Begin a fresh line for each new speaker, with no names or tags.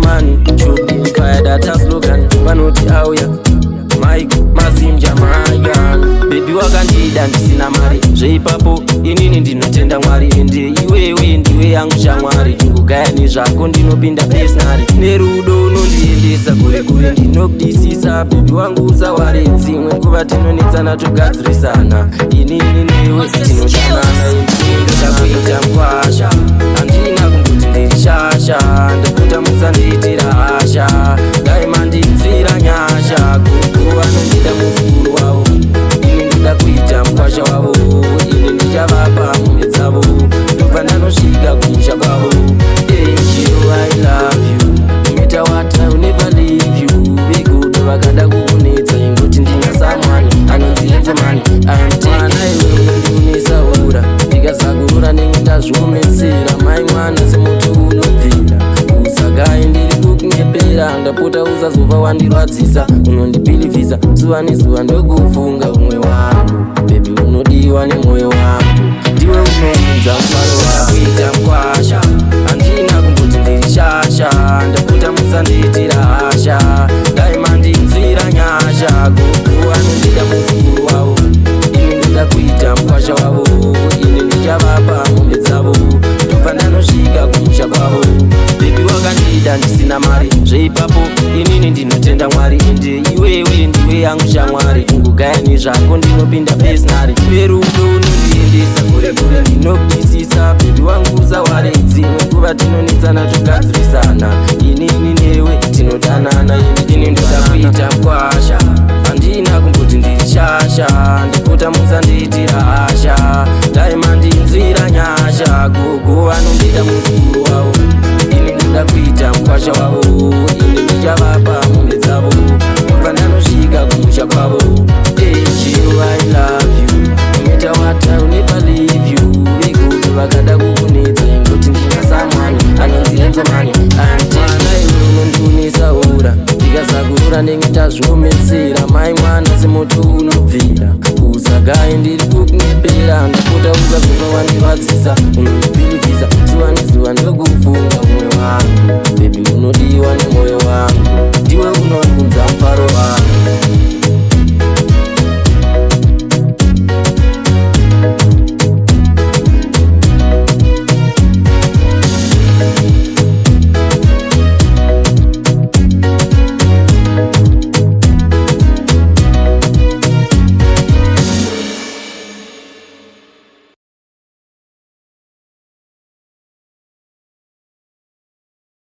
money. Should be inspired at a slogan. Vanoti auya Mike Zimdancehall. Baby wakandida ndisina mari. Zveipapo inini ndinotenda Mwari. Ende iwewe ndiwe yangu shamwari. Kungogaya nezvako ndinopinda personally. Nerudo unondiendesa kure kure ndinokudisisa. Baby wangu usaware dzimwe kuva tinonetsana togadzirisana. Inini newe tinodanana. Ndakuita Mukwasha. Handina kungoti ndiri shasha. Ndakuta musandiitira hasha. Ndaimandinzira nyasha. Gugu vanondida muzukuru wavo. Ini ndida kuita Mukwasha wavo. Ini ndichavapa mombe dzavo. Ndobva ndanosvika kumusha kwavo. Thank you, I love you. No matter what, I will never leave you. Vigudo vakada kukunetsa ingoti ndina someone anonzi Hensoman. Mwana iwe ndiunesaura. Ndikazagurura nemwe ndazviomesera. Mai mwana semuti unobvira. Usagaye ndiri kukunyepera. Ndapota usazova wandirwadzisa. Unondibhilivhisa zuva nezuva ndokufunga umwe wangu. Baby unodiwa nemwoyo wangu. Ndiwe unounza mufaro wakuita Mukwasha. Handina kungoti ndiri shasha. Ndapota musandiitira hasha. Ndaimandinzira nyasha. Gugu anondida muzukuru wavo. Ini ndida kuita Mukwasha wavo. Ini ndichavapa mombe dzavo. Ndobva ndanosvika kumusha kwavo. Baby wakandida ndisina mari. Zveipapo inini ndinotenda Mwari. Ende iwewe ndiwe yangu shamwari. Kungogaya nezvako ndinopinda personally. Nerudo unondiendesa kure kure ndinokudisisa. Baby wangu usaware dzimwe kuva tinonetsana togadzirisana. Inini newe tinodanana. Ini ndoda kuita Mukwasha. Handina kumboti ndiri shasha. Ndapota musandiitira hasha. Ndaimandinzira nyasha. Gugu anondida muzukuru wavo.